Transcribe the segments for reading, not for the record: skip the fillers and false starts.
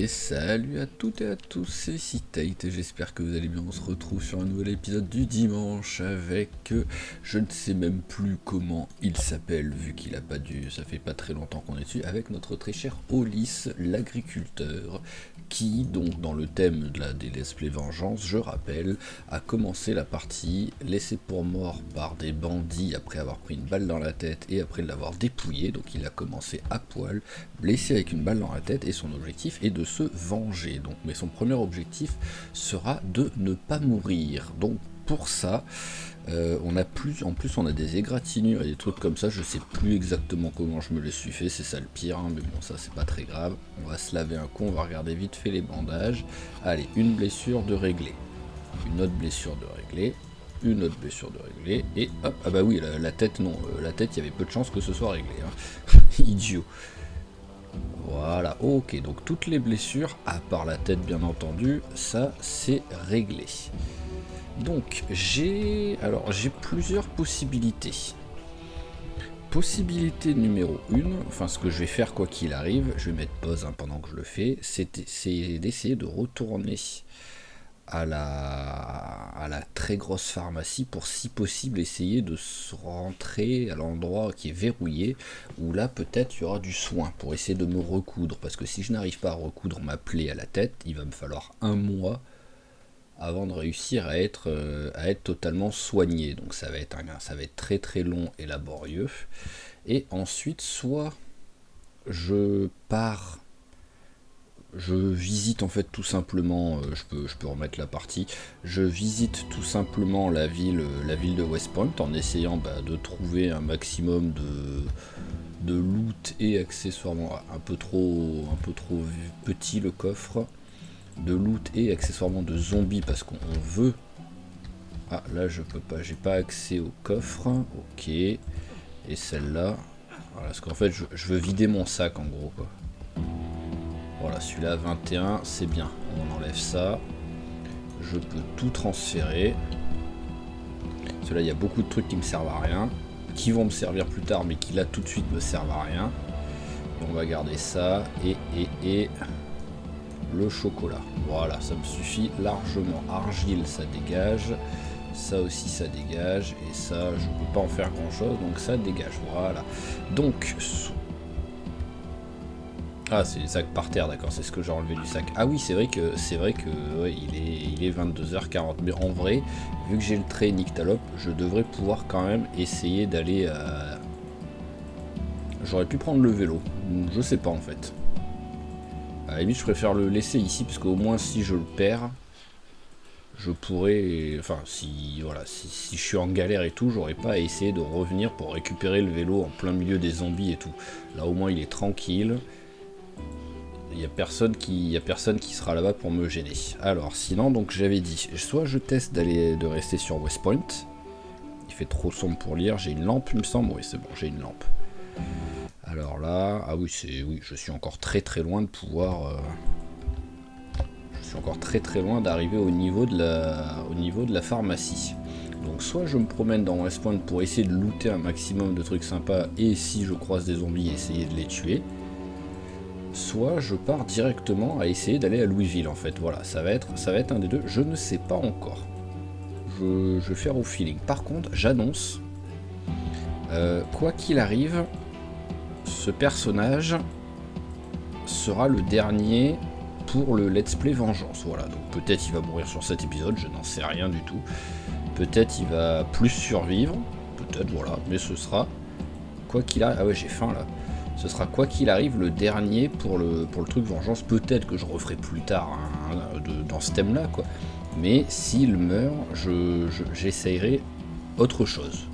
Et salut à toutes et à tous, c'est Citate et j'espère que vous allez bien. On se retrouve sur un nouvel épisode du dimanche avec, je ne sais même plus comment il s'appelle vu qu'il a pas dû, ça fait pas très longtemps qu'on est dessus, avec notre très cher Olis, l'agriculteur, qui donc dans le thème des Let's Play Vengeance, je rappelle, a commencé la partie laissé pour mort par des bandits après avoir pris une balle dans la tête et après l'avoir dépouillé. Donc il a commencé à poil, blessé avec une balle dans la tête, et son objectif est de se venger. Donc, mais son premier objectif sera de ne pas mourir. Donc pour ça, on a plus, en plus on a des égratignures et des trucs comme ça. Je sais plus exactement comment je me les suis fait, c'est ça le pire, hein, mais bon, ça c'est pas très grave. On va se laver un coup, on va regarder vite fait les bandages. Allez, une blessure de régler, une autre blessure de régler, une autre blessure de régler, et hop, ah bah oui, la tête non, la tête il y avait peu de chances que ce soit réglé, hein. Idiot. Voilà, ok, donc toutes les blessures, à part la tête bien entendu, ça c'est réglé. Donc j'ai plusieurs possibilités. Possibilité numéro 1, enfin ce que je vais faire quoi qu'il arrive, je vais mettre pause hein, pendant que je le fais, c'est d'essayer de retourner à la très grosse pharmacie pour si possible essayer de se rentrer à l'endroit qui est verrouillé, où là peut-être il y aura du soin pour essayer de me recoudre, parce que si je n'arrive pas à recoudre ma plaie à la tête, il va me falloir un mois avant de réussir à être totalement soigné. Donc ça va être très très long et laborieux. Et ensuite, soit je pars, je visite en fait tout simplement, je peux remettre la partie, je visite tout simplement la ville de West Point en essayant de trouver un maximum de loot et accessoirement un peu trop petit le coffre, de loot et accessoirement de zombies parce qu'on veut. Ah là je peux pas, j'ai pas accès au coffre, ok, et celle-là, voilà, parce qu'en fait je veux vider mon sac en gros quoi. Voilà, celui-là 21, c'est bien, on enlève ça, je peux tout transférer. Celui-là il y a beaucoup de trucs qui me servent à rien, qui vont me servir plus tard mais qui là tout de suite me servent à rien. Et on va garder ça et le chocolat, voilà, ça me suffit largement. Argile ça dégage, ça aussi ça dégage, et ça je peux pas en faire grand chose donc ça dégage, voilà. Donc ah c'est les sacs par terre, d'accord, c'est ce que j'ai enlevé du sac. Ah oui c'est vrai que ouais, il est 22h40, mais en vrai vu que j'ai le trait nyctalope, je devrais pouvoir quand même essayer d'aller j'aurais pu prendre le vélo, je sais pas en fait. À la limite je préfère le laisser ici parce qu'au moins si je le perds, je pourrais, enfin si voilà, si je suis en galère et tout, j'aurais pas à essayer de revenir pour récupérer le vélo en plein milieu des zombies et tout. Là au moins il est tranquille, il y a personne qui sera là-bas pour me gêner. Alors sinon donc j'avais dit, soit je teste de rester sur West Point, il fait trop sombre pour lire, j'ai une lampe il me semble, oui c'est bon, j'ai une lampe. Alors là, ah oui je suis encore très très loin de pouvoir je suis encore très très loin d'arriver au niveau de la pharmacie. Donc soit je me promène dans West Point pour essayer de looter un maximum de trucs sympas, et si je croise des zombies, essayer de les tuer. Soit je pars directement à essayer d'aller à Louisville en fait. Voilà, ça va être un des deux, je ne sais pas encore. Je vais faire au feeling. Par contre, j'annonce, quoi qu'il arrive, ce personnage sera le dernier pour le Let's Play Vengeance. Voilà, donc peut-être il va mourir sur cet épisode, je n'en sais rien du tout. Peut-être il va plus survivre, peut-être, voilà, mais ce sera, quoi qu'il arrive, ah ouais j'ai faim là, ce sera quoi qu'il arrive le dernier pour le truc Vengeance. Peut-être que je referai plus tard dans ce thème là quoi, mais s'il meurt, j'essayerai autre chose.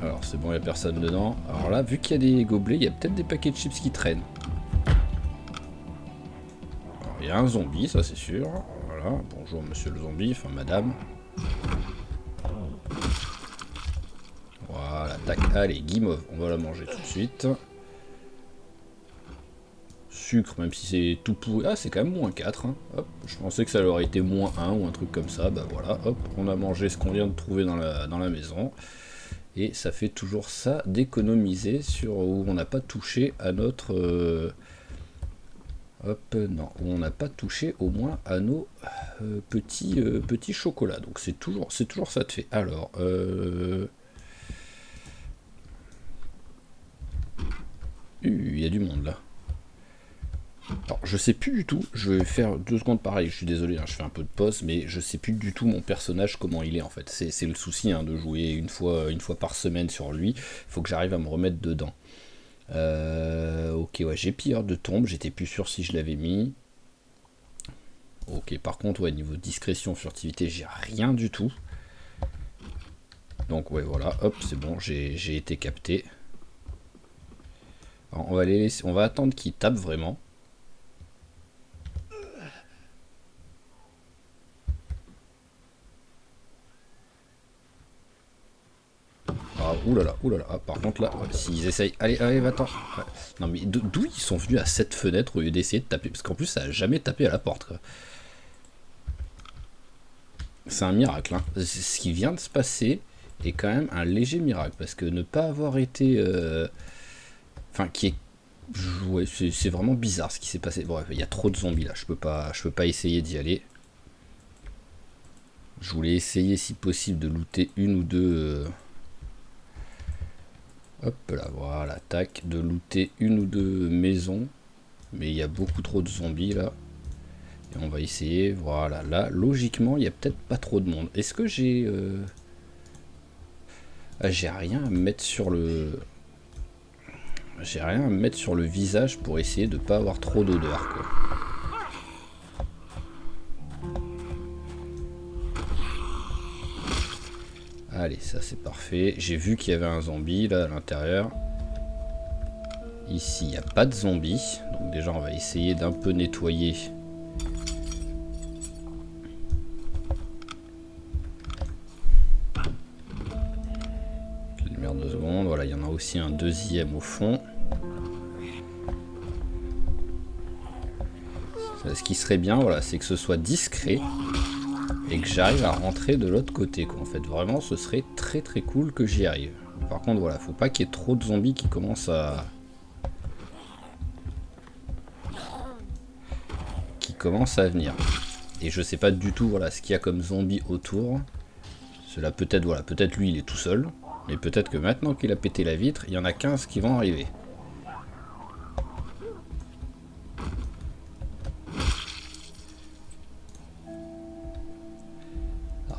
Alors c'est bon, il n'y a personne dedans. Alors là, vu qu'il y a des gobelets, il y a peut-être des paquets de chips qui traînent. Il y a un zombie, ça c'est sûr. Voilà, bonjour monsieur le zombie, enfin madame. Voilà, tac, allez, guimauve, on va la manger tout de suite. Sucre, même si c'est tout pourri. Ah, c'est quand même moins 4. Hein. Hop, je pensais que ça aurait été moins 1 ou un truc comme ça. Bah voilà, hop, on a mangé ce qu'on vient de trouver dans la maison. Et ça fait toujours ça d'économiser sur où on n'a pas touché à notre... hop, non, où on n'a pas touché au moins à nos petits chocolats. Donc c'est toujours ça de fait. Alors, il y a du monde là. Alors, je sais plus du tout, je vais faire 2 secondes pareil, je suis désolé, hein, je fais un peu de pause, mais je sais plus du tout mon personnage, comment il est en fait. C'est le souci hein, de jouer une fois par semaine sur lui, il faut que j'arrive à me remettre dedans. Ok, ouais, j'ai pilleur de tombe, j'étais plus sûr si je l'avais mis. Ok, par contre, ouais, niveau discrétion, furtivité, j'ai rien du tout. Donc, ouais, voilà, hop, c'est bon, j'ai été capté. Alors, on va attendre qu'il tape vraiment. Ah, oulala, ah, par contre là, ouais, s'ils essayent, allez, va-t'en. Ouais. Non mais d'où ils sont venus à cette fenêtre au lieu d'essayer de taper, parce qu'en plus ça a jamais tapé à la porte quoi. C'est un miracle, hein. Ce qui vient de se passer est quand même un léger miracle, parce que ne pas avoir été... Enfin, qui est... Ouais, c'est vraiment bizarre ce qui s'est passé. Bref, il y a trop de zombies là, je peux pas essayer d'y aller. Je voulais essayer si possible de looter une ou deux... Hop là, voilà, tac, de looter une ou deux maisons. Mais il y a beaucoup trop de zombies là. Et on va essayer, voilà, là, logiquement, il n'y a peut-être pas trop de monde. Est-ce que j'ai... Ah, j'ai rien à mettre sur le... J'ai rien à mettre sur le visage pour essayer de pas avoir trop d'odeur, quoi. Allez, ça c'est parfait. J'ai vu qu'il y avait un zombie là à l'intérieur. Ici, il n'y a pas de zombie. Donc déjà, on va essayer d'un peu nettoyer. Lumière 2 secondes. Voilà, il y en a aussi un deuxième au fond. Ce qui serait bien, voilà, c'est que ce soit discret. Et que j'arrive à rentrer de l'autre côté, quoi. En fait, vraiment, ce serait très très cool que j'y arrive. Par contre, voilà, faut pas qu'il y ait trop de zombies qui commencent à... venir. Et je sais pas du tout, voilà, ce qu'il y a comme zombie autour. Cela peut-être, voilà, peut-être lui, il est tout seul. Mais peut-être que maintenant qu'il a pété la vitre, il y en a 15 qui vont arriver.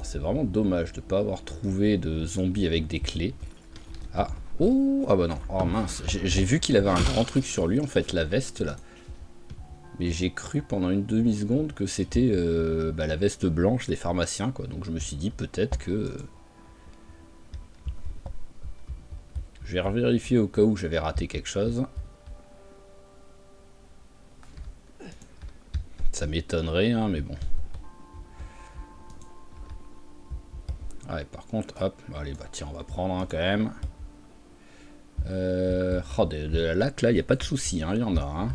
C'est vraiment dommage de ne pas avoir trouvé de zombies avec des clés. Ah, oh, ah bah non, oh mince, j'ai vu qu'il avait un grand truc sur lui, en fait, la veste là. Mais j'ai cru pendant une demi-seconde que c'était la veste blanche des pharmaciens, quoi. Donc je me suis dit peut-être que... Je vais revérifier au cas où j'avais raté quelque chose. Ça m'étonnerait, hein, mais bon. Ouais, par contre, hop, allez, bah tiens, on va prendre hein, quand même. Oh, de la laque, là, il n'y a pas de souci, hein, il y en a. Hein.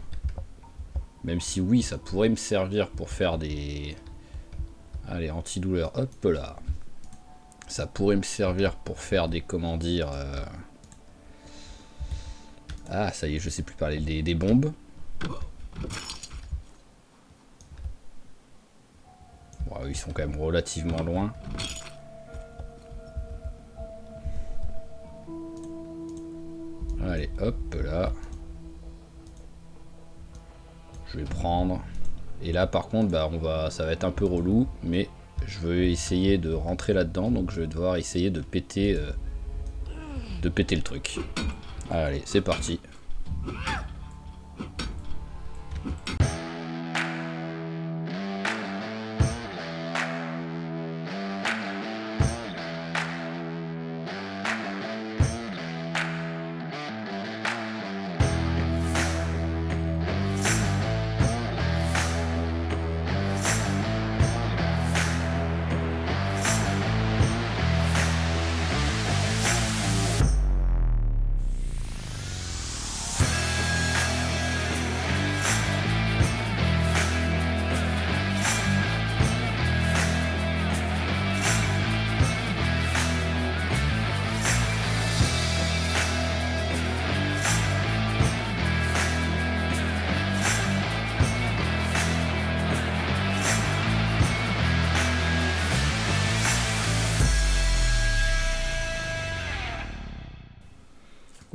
Même si, oui, ça pourrait me servir pour faire des... Allez, antidouleur, hop là. Ça pourrait me servir pour faire des, comment dire... Ah, ça y est, je sais plus parler, des bombes. Bon, ils sont quand même relativement loin. Allez, hop là. Je vais prendre. Et là, par contre, bah, ça va être un peu relou, mais je veux essayer de rentrer là-dedans, donc je vais devoir essayer de péter le truc. Allez, c'est parti.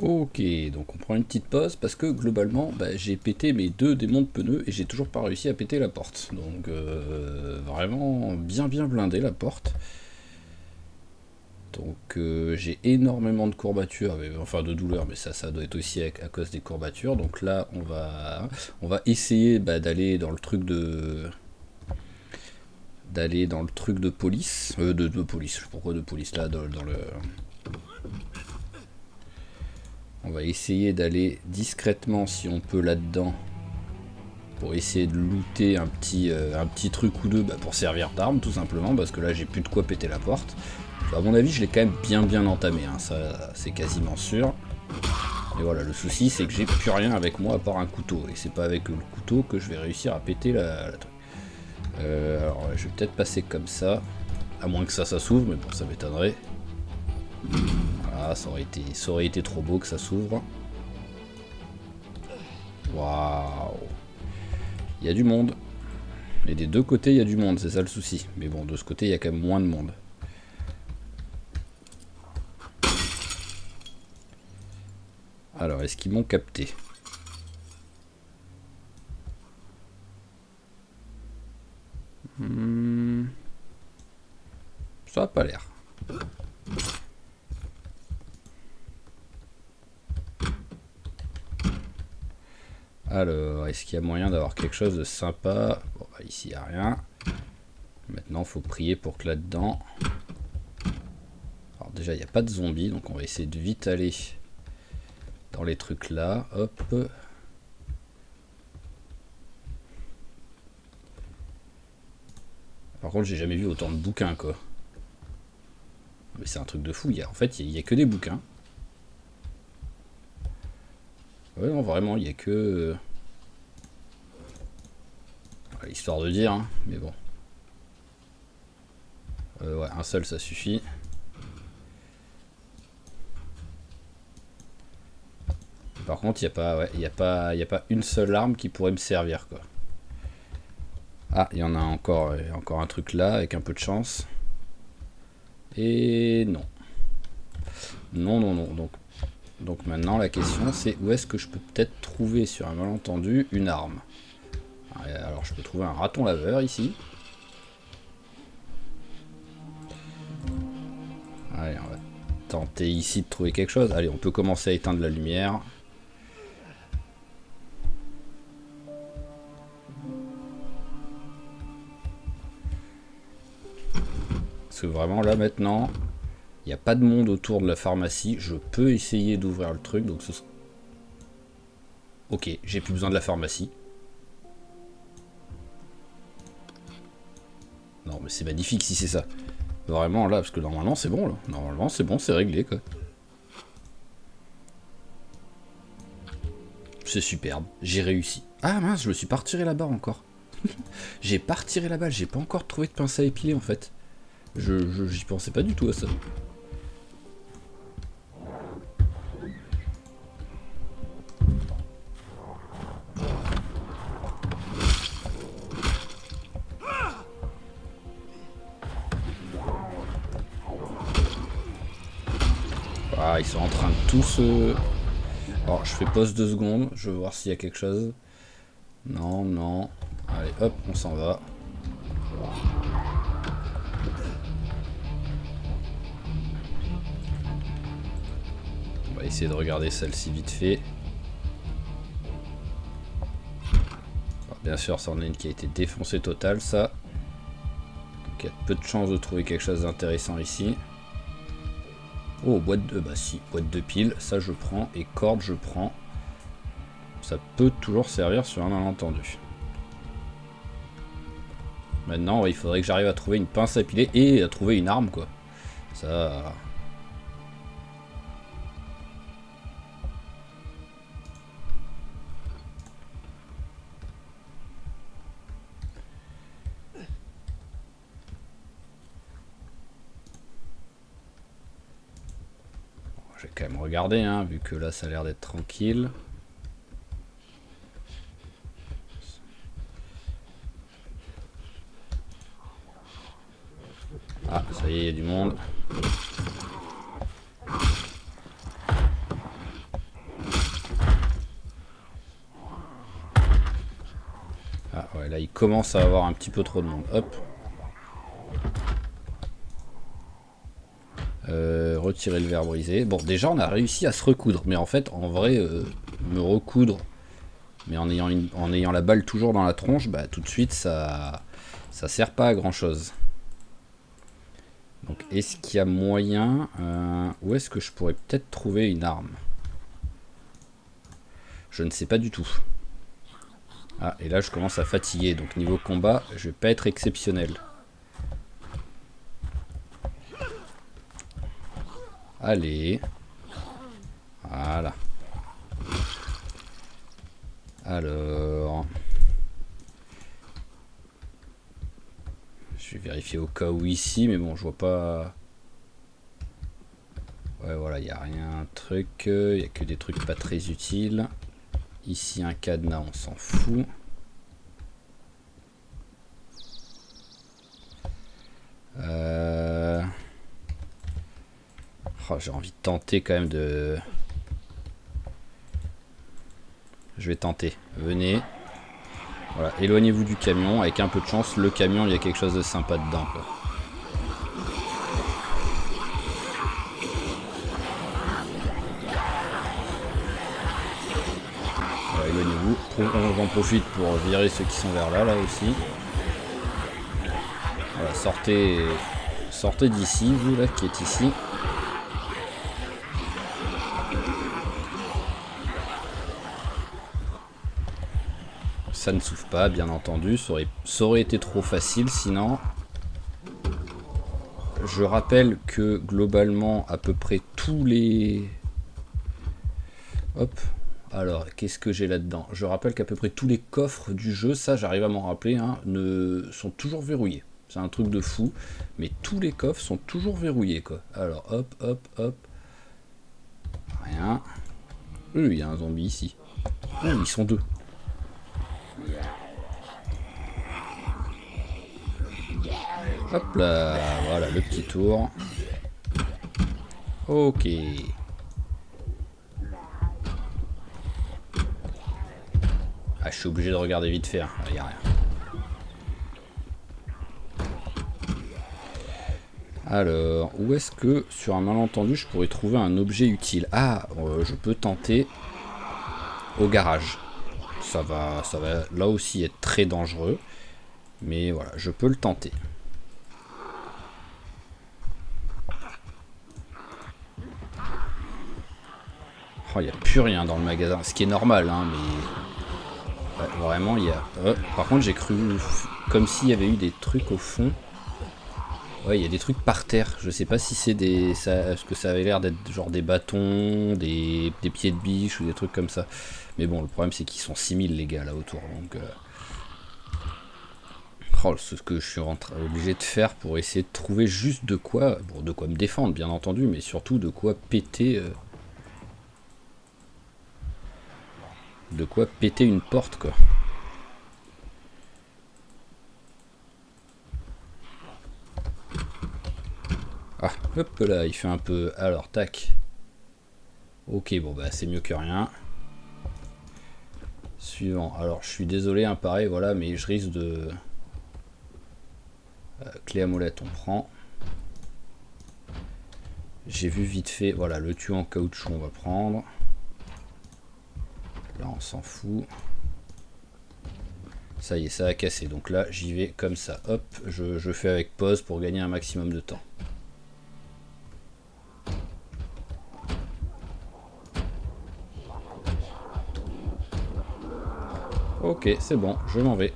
Ok, donc on prend une petite pause parce que globalement bah, j'ai pété mes 2 démons de pneus et j'ai toujours pas réussi à péter la porte. Donc vraiment bien blindé la porte. Donc j'ai énormément de courbatures, enfin de douleurs, mais ça doit être aussi à cause des courbatures. Donc là on va essayer bah, d'aller dans le truc de police. De police, pourquoi de police là dans le. On va essayer d'aller discrètement si on peut là-dedans pour essayer de looter un petit truc ou deux bah, pour servir d'arme tout simplement parce que là j'ai plus de quoi péter la porte. À mon avis je l'ai quand même bien entamé, hein, ça c'est quasiment sûr. Et voilà, le souci c'est que j'ai plus rien avec moi à part un couteau et c'est pas avec le couteau que je vais réussir à péter la truc. Alors je vais peut-être passer comme ça, à moins que ça s'ouvre, mais bon ça m'étonnerait. Voilà, ça aurait été trop beau que ça s'ouvre. Waouh. Il y a du monde. Et des deux côtés, il y a du monde, c'est ça le souci. Mais bon, de ce côté, il y a quand même moins de monde. Alors, est-ce qu'ils m'ont capté? Ça a pas l'air. Alors, est-ce qu'il y a moyen d'avoir quelque chose de sympa? Bon, bah, ici, il n'y a rien. Maintenant, il faut prier pour que là-dedans... Alors déjà, il n'y a pas de zombies, donc on va essayer de vite aller dans les trucs là. Hop. Par contre, j'ai jamais vu autant de bouquins, quoi. Mais c'est un truc de fou. En fait, il n'y a que des bouquins. Ouais, non, vraiment, il n'y a que... Histoire de dire, hein, mais bon. Ouais, un seul, ça suffit. Par contre, il n'y a pas une seule arme qui pourrait me servir, quoi. Ah, il y en a encore un truc là, avec un peu de chance. Et non. Non. Donc maintenant, la question, c'est où est-ce que je peux peut-être trouver, sur un malentendu, une arme. Alors, je peux trouver un raton laveur, ici. Allez, on va tenter ici de trouver quelque chose. Allez, on peut commencer à éteindre la lumière. Parce que vraiment, là, maintenant, il n'y a pas de monde autour de la pharmacie. Je peux essayer d'ouvrir le truc, donc ce sera... Ok, j'ai plus besoin de la pharmacie. Non, mais c'est magnifique si c'est ça. Vraiment, là, parce que normalement, c'est bon, là. Normalement, c'est bon, c'est réglé, quoi. C'est superbe, j'ai réussi. Ah mince, je me suis pas retiré la barre encore. J'ai pas retiré la balle, j'ai pas encore trouvé de pince à épiler, en fait. J'y pensais pas du tout à ça. Ah, ils sont en train de tous... Alors, je fais pause 2 secondes, je veux voir s'il y a quelque chose. Non. Allez, hop, on s'en va. On va essayer de regarder celle-ci vite fait. Alors, bien sûr, c'en est une qui a été défoncée totale, ça. Donc, il y a peu de chances de trouver quelque chose d'intéressant ici. Oh, boîte de piles, ça je prends, et corde je prends. Ça peut toujours servir sur un malentendu. Maintenant, il faudrait que j'arrive à trouver une pince à épiler et à trouver une arme, quoi. Ça... Je vais quand même regarder, hein, vu que là ça a l'air d'être tranquille. Ah, ça y est, il y a du monde. commence à avoir un petit peu trop de monde. Hop. Retirer le verre brisé. Bon, déjà, on a réussi à se recoudre. Mais en fait, en vrai, me recoudre, mais en ayant la balle toujours dans la tronche, bah, tout de suite, ça sert pas à grand-chose. Donc, est-ce qu'il y a moyen... où est-ce que je pourrais peut-être trouver une arme? Je ne sais pas du tout. Ah, et là, je commence à fatiguer. Donc, niveau combat, je vais pas être exceptionnel. Allez. Voilà. Alors... Je vais vérifier au cas où ici, mais bon, je vois pas... Ouais, voilà, il n'y a rien, un truc, il n'y a que des trucs pas très utiles. Ici, un cadenas, on s'en fout. Oh, j'ai envie de tenter quand même de... Je vais tenter. Venez. Voilà, éloignez-vous du camion. Avec un peu de chance, le camion, il y a quelque chose de sympa dedans, quoi. Voilà, éloignez-vous. On en profite pour virer ceux qui sont vers là aussi. Voilà, sortez d'ici, vous là qui êtes ici. Ça ne souffle pas, bien entendu. Ça aurait été trop facile sinon. Je rappelle que globalement, à peu près tous les... Hop. Alors, qu'est-ce que j'ai là-dedans? Je rappelle qu'à peu près tous les coffres du jeu, ça j'arrive à m'en rappeler, hein, sont toujours verrouillés. C'est un truc de fou. Mais tous les coffres sont toujours verrouillés, quoi. Alors, hop, hop, hop. Rien. Il y a un zombie ici. Oh, ils sont deux. Hop là, voilà le petit tour. Ok. Ah, je suis obligé de regarder vite fait, hein. Il n'y a rien. Alors, où est-ce que, sur un malentendu, je pourrais trouver un objet utile? Ah, je peux tenter au garage. Ça va là aussi être très dangereux. Mais voilà, je peux le tenter. Oh, il n'y a plus rien dans le magasin. Ce qui est normal, hein, mais... Ouais, vraiment, il y a... par contre, j'ai cru... Comme s'il y avait eu des trucs au fond. Ouais, il y a des trucs par terre. Je sais pas si c'est des... Est-ce que ça avait l'air d'être genre des bâtons, des pieds de biche ou des trucs comme ça. Mais bon, le problème, c'est qu'ils sont 6000, les gars, là, autour. Donc... Oh, c'est ce que je suis obligé de faire pour essayer de trouver juste de quoi... Bon, de quoi me défendre, bien entendu, mais surtout de quoi péter... De quoi péter une porte, quoi. Ah, hop là, il fait un peu... Alors, tac. Ok, bon, bah, c'est mieux que rien. Suivant. Alors, je suis désolé, hein, pareil, voilà, mais je risque de... clé à molette, on prend. J'ai vu vite fait... Voilà, le tuyau en caoutchouc, on va prendre. Là, on s'en fout. Ça y est, ça a cassé. Donc là, j'y vais comme ça. Hop, je fais avec pause pour gagner un maximum de temps. Ok, c'est bon, je m'en vais.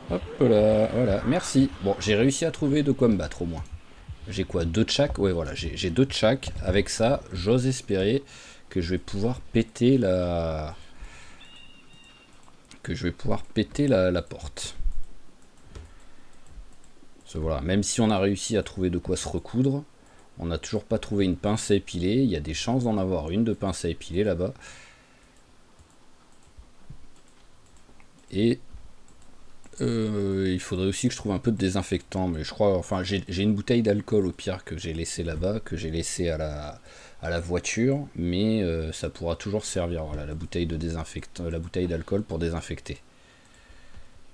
Hop là, voilà, merci. Bon, j'ai réussi à trouver de quoi me battre au moins. J'ai quoi, 2 de chaque? Ouais, voilà, j'ai 2 de chaque. Avec ça, j'ose espérer que je vais pouvoir péter la... la porte. Parce que voilà, même si on a réussi à trouver de quoi se recoudre, on n'a toujours pas trouvé une pince à épiler. Il y a des chances d'en avoir une de pince à épiler là-bas. Et il faudrait aussi que je trouve un peu de désinfectant, mais je crois, enfin j'ai une bouteille d'alcool au pire que j'ai laissé là-bas, que j'ai laissé à la voiture, mais ça pourra toujours servir. Voilà, la bouteille de désinfectant, la bouteille d'alcool pour désinfecter.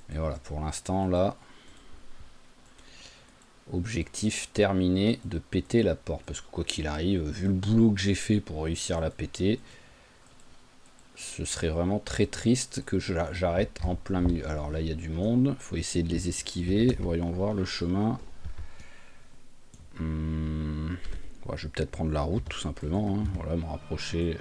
Mais voilà, pour l'instant, là, objectif terminé de péter la porte. Parce que quoi qu'il arrive, vu le boulot que j'ai fait pour réussir à la péter, ce serait vraiment très triste que j'arrête en plein milieu. Alors là, il y a du monde. Il faut essayer de les esquiver. Voyons voir le chemin. Ouais, je vais peut-être prendre la route, tout simplement. Hein. Voilà, me rapprocher.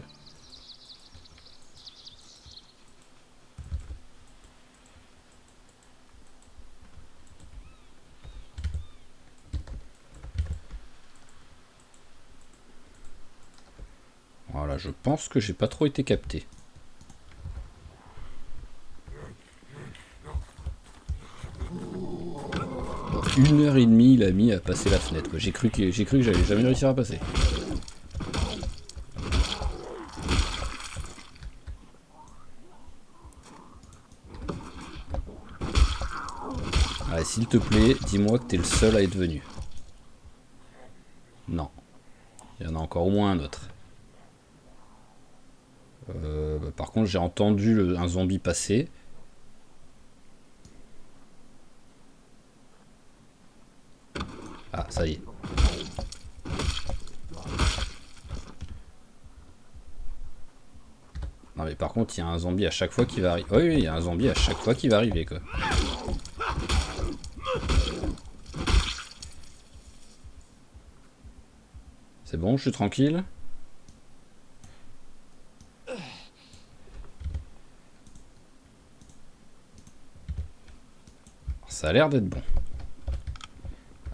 Voilà, je pense que j'ai pas trop été capté. Bon, 1h30 il a mis à passer la fenêtre. J'ai cru que j'allais jamais réussir à passer. Allez, s'il te plaît, dis-moi que t'es le seul à être venu. Non. Il y en a encore au moins un autre. Par contre, j'ai entendu un zombie passer. Ah, ça y est. Non mais par contre, il y a un zombie à chaque fois qui va arriver. Oui, il y a un zombie à chaque fois qui va arriver, quoi. C'est bon, je suis tranquille. Ça a l'air d'être bon.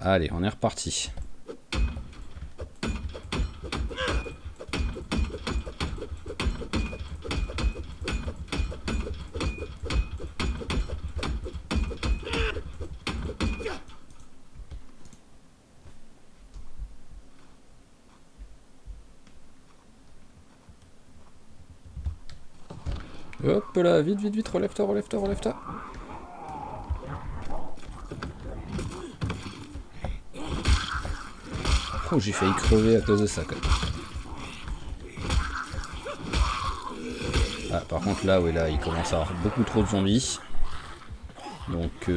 Allez, on est reparti. Hop là, vite, vite, vite, relève-toi, relève-toi, relève-toi. Oh, j'ai failli crever à cause de ça, quoi. Ah, par contre, là, oui, là, il commence à avoir beaucoup trop de zombies. Donc,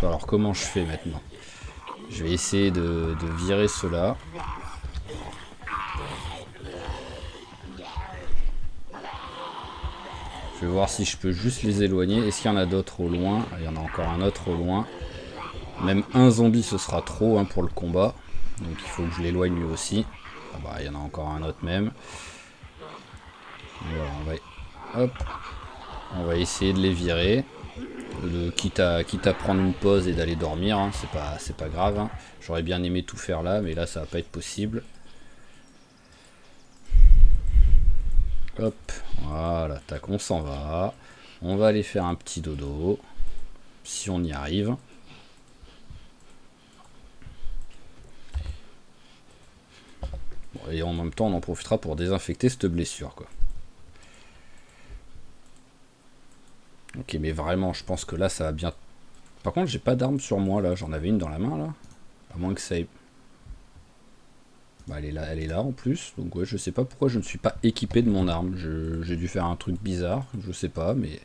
alors, comment je fais maintenant? Je vais essayer de virer ceux-là. Je vais voir si je peux juste les éloigner. Est-ce qu'il y en a d'autres au loin? Il y en a encore un autre au loin. Même un zombie, ce sera trop pour le combat. Donc il faut que je l'éloigne lui aussi. Ah bah, il y en a encore un autre même. Voilà, on va essayer de les virer. Quitte à prendre une pause et d'aller dormir. Hein. C'est pas grave. Hein. J'aurais bien aimé tout faire là, mais là, ça va pas être possible. Hop, voilà, tac, on s'en va. On va aller faire un petit dodo. Si on y arrive. Bon, et en même temps, on en profitera pour désinfecter cette blessure, quoi. Ok, mais vraiment, je pense que là, ça va bien... Par contre, j'ai pas d'arme sur moi, là. J'en avais une dans la main, là. À moins que ça ait... Bah, elle est là, en plus. Donc, ouais, je sais pas pourquoi je ne suis pas équipé de mon arme. J'ai dû faire un truc bizarre. Je sais pas, mais...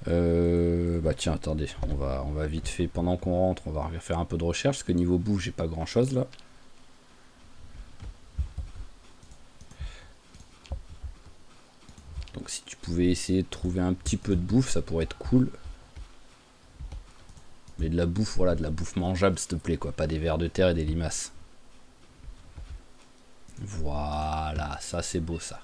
bah, tiens, attendez. On va vite fait, pendant qu'on rentre, on va faire un peu de recherche. Parce que niveau bouffe, j'ai pas grand-chose, là. Donc, si tu pouvais essayer de trouver un petit peu de bouffe, ça pourrait être cool. Mais de la bouffe, voilà, de la bouffe mangeable, s'il te plaît, quoi. Pas des vers de terre et des limaces. Voilà, ça c'est beau, ça.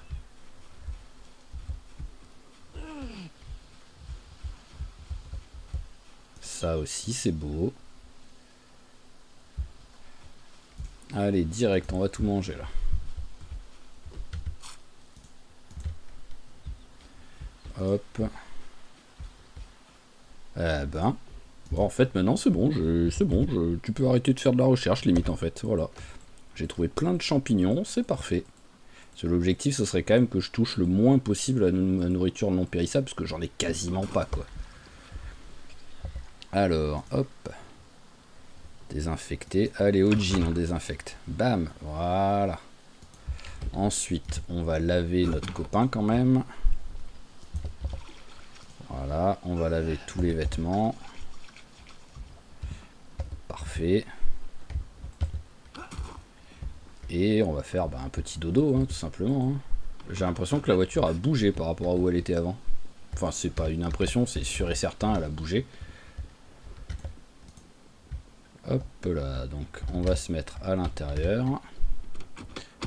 Ça aussi, c'est beau. Allez, direct, on va tout manger, là. Hop. Eh ben... Bon, en fait, maintenant, c'est bon. Tu peux arrêter de faire de la recherche, limite, en fait. Voilà. J'ai trouvé plein de champignons, c'est parfait. L'objectif, ce serait quand même que je touche le moins possible à la nourriture non périssable, parce que j'en ai quasiment pas, quoi. Alors, hop. Désinfecter. Allez, au jean, on désinfecte. Bam, voilà. Ensuite, on va laver notre copain, quand même. Voilà, on va laver tous les vêtements. Parfait. Et on va faire un petit dodo, hein, tout simplement. Hein. J'ai l'impression que la voiture a bougé par rapport à où elle était avant. Enfin, c'est pas une impression, c'est sûr et certain, elle a bougé. Hop là, donc on va se mettre à l'intérieur.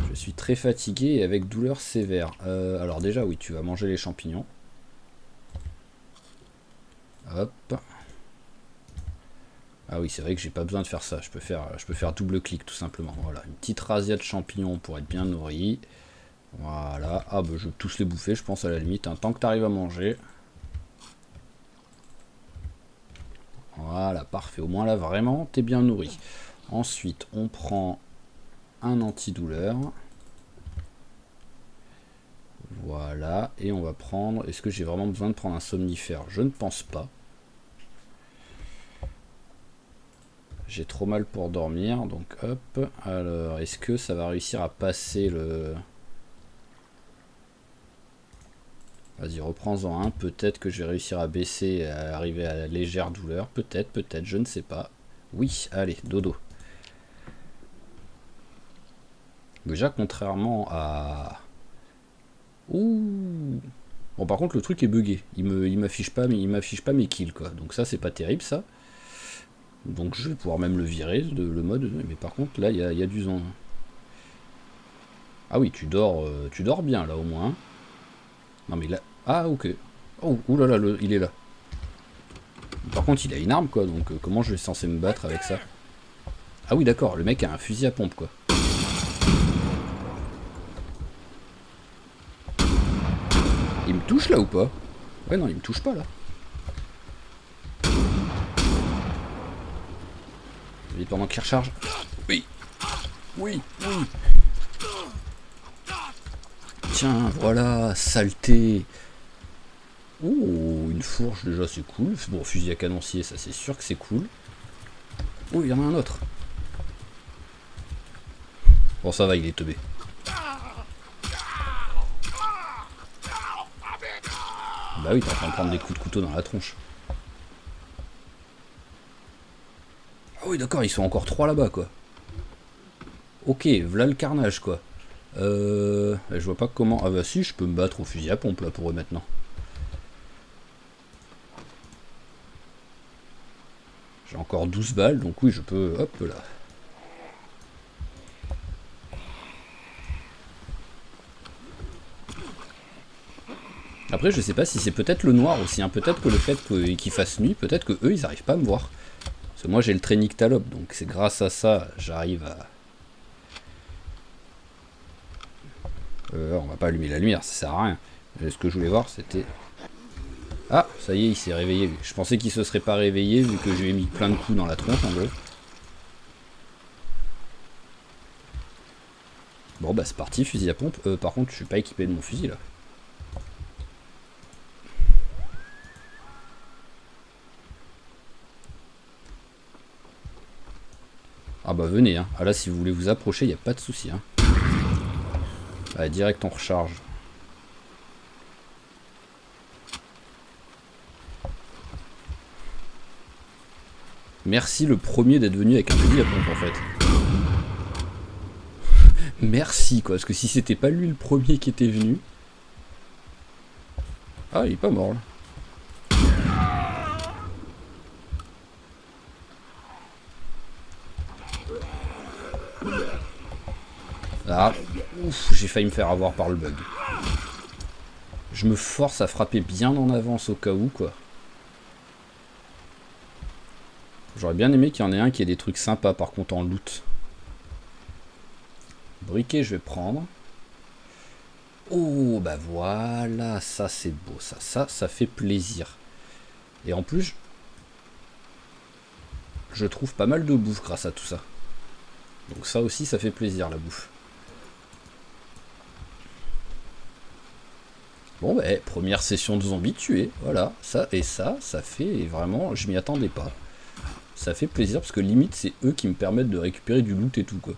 Je suis très fatigué et avec douleur sévère. Alors déjà, oui, tu vas manger les champignons. Hop. Ah oui, c'est vrai que j'ai pas besoin de faire ça. Je peux faire double clic tout simplement. Voilà, une petite razzia de champignons pour être bien nourri. Voilà. Ah bah je vais tous les bouffer, je pense à la limite. Hein. Tant que tu arrives à manger. Voilà, parfait. Au moins là, vraiment, t'es bien nourri. Ensuite, on prend un antidouleur. Voilà. Et on va prendre... Est-ce que j'ai vraiment besoin de prendre un somnifère? Je ne pense pas. J'ai trop mal pour dormir, donc hop. Alors, est-ce que ça va réussir à passer le... Vas-y, reprends-en un. Peut-être que je vais réussir à baisser et à arriver à la légère douleur. Peut-être, je ne sais pas. Oui, allez, dodo. Déjà, contrairement à... Ouh. Bon, par contre, le truc est bugué. Il m'affiche pas mes kills, quoi. Donc ça, c'est pas terrible, ça. Donc je vais pouvoir même le virer, le mode. Mais par contre, là, il y a du son. Ah oui, tu dors bien, là, au moins. Non, mais là... Ah, ok. Oh, oulala, il est là. Par contre, il a une arme, quoi. Donc comment je vais censé me battre avec ça? Ah oui, d'accord, le mec a un fusil à pompe, quoi. Il me touche, là, ou pas? Ouais, non, il me touche pas, là. Vite, pendant qu'il recharge. Oui. Oui, oui. Tiens, voilà, saleté. Oh, une fourche, déjà, c'est cool. Bon, fusil à canoncier, ça, c'est sûr que c'est cool. Oh, il y en a un autre. Bon, ça va, il est teubé. Bah oui, t'es en train de prendre des coups de couteau dans la tronche. Ah oui, d'accord, ils sont encore 3 là-bas, quoi. Ok, voilà le carnage, quoi. Je vois pas comment... Ah bah si, je peux me battre au fusil à pompe, là, pour eux, maintenant. J'ai encore 12 balles, donc oui, je peux... Hop, là. Après, je sais pas si c'est peut-être le noir aussi, hein. Peut-être que le fait qu'il fasse nuit, peut-être que eux, ils arrivent pas à me voir. Parce que moi, j'ai le trait nyctalope, donc c'est grâce à ça, j'arrive à... on va pas allumer la lumière, ça sert à rien. Ce que je voulais voir, c'était... Ah, ça y est, il s'est réveillé, lui. Je pensais qu'il se serait pas réveillé, vu que je lui ai mis plein de coups dans la tronche, en gros. Bon, bah c'est parti, fusil à pompe. Par contre, je suis pas équipé de mon fusil, là. Ah bah venez, hein. Ah là, si vous voulez vous approcher, y a pas de souci, hein. Allez, direct on recharge. Merci le premier d'être venu avec un fusil à pompe, en fait. Merci, quoi, parce que si c'était pas lui le premier qui était venu... Ah, il est pas mort, là. Ah, ouf, j'ai failli me faire avoir par le bug. Je me force à frapper bien en avance au cas où, quoi. J'aurais bien aimé qu'il y en ait un qui ait des trucs sympas, par contre, en loot. Briquet, je vais prendre. Oh, bah voilà, ça c'est beau, ça fait plaisir. Et en plus, je trouve pas mal de bouffe grâce à tout ça. Donc ça aussi, ça fait plaisir, la bouffe. Bon, bah, première session de zombies tués, voilà. Ça fait vraiment... Je m'y attendais pas. Ça fait plaisir, parce que limite, c'est eux qui me permettent de récupérer du loot et tout, quoi.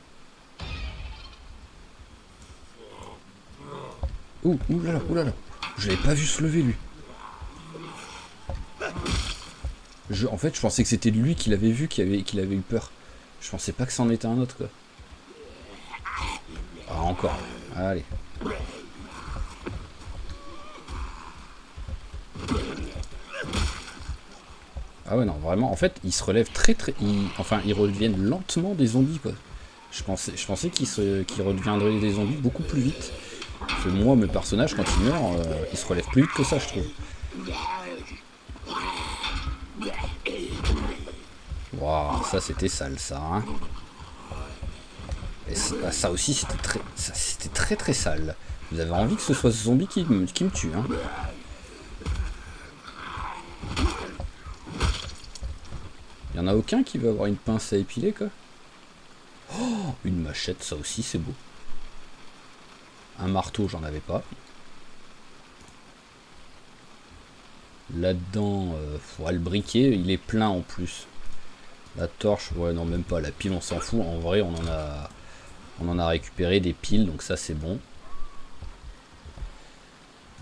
Ouh, oulala, oulala. Je l'avais pas vu se lever, lui. En fait, je pensais que c'était lui qui l'avait vu, qu'il avait eu peur. Je pensais pas que c'en était un autre, quoi. Ah, encore. Allez. Ah ouais, non, vraiment, en fait, ils se relèvent enfin, ils redeviennent lentement des zombies, quoi. Je pensais qu'ils redeviendraient des zombies beaucoup plus vite. Parce que moi, mes personnages, quand ils meurent, ils se relèvent plus vite que ça, je trouve. Waouh, ça c'était sale, ça, hein. Et ça aussi, c'était très très sale. Vous avez envie que ce soit ce zombie qui me tue, hein. Il y en a aucun qui veut avoir une pince à épiler, quoi. Oh, une machette, ça aussi, c'est beau. Un marteau, j'en avais pas. Là-dedans, le briquet, il est plein en plus. La torche, ouais, non, même pas. La pile, on s'en fout. En vrai, on en a récupéré des piles, donc ça, c'est bon.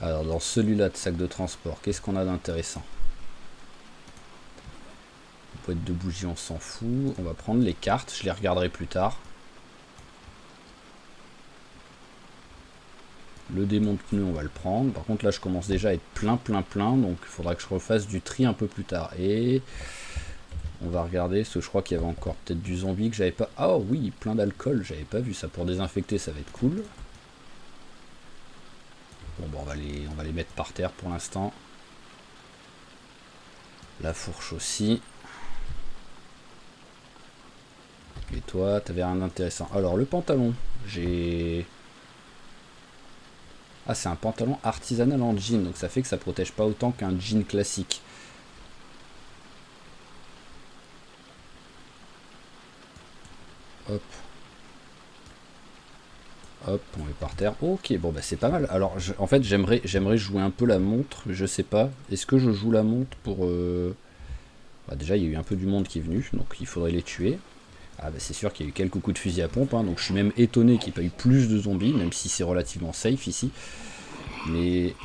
Alors, dans celui-là de sac de transport, qu'est-ce qu'on a d'intéressant? Boîte de bougies, on s'en fout. On va prendre les cartes, je les regarderai plus tard. Le démon de pneus, on va le prendre. Par contre, là, je commence déjà à être plein, donc il faudra que je refasse du tri un peu plus tard. Et on va regarder, parce que je crois qu'il y avait encore peut-être du zombie que j'avais pas... Ah oh, oui, plein d'alcool, j'avais pas vu ça. Pour désinfecter, ça va être cool. Bon, on va les mettre par terre pour l'instant. La fourche aussi. Et toi, t'avais rien d'intéressant. Alors, le pantalon, j'ai... Ah, c'est un pantalon artisanal en jean, donc ça fait que ça protège pas autant qu'un jean classique. Hop. Hop, on est par terre. Ok, bon bah c'est pas mal. Alors, en fait, j'aimerais jouer un peu la montre, je sais pas. Est-ce que je joue la montre pour... Bah, déjà, il y a eu un peu du monde qui est venu, donc il faudrait les tuer. Ah bah c'est sûr qu'il y a eu quelques coups de fusil à pompe, hein, donc je suis même étonné qu'il n'y ait pas eu plus de zombies, même si c'est relativement safe ici. Mais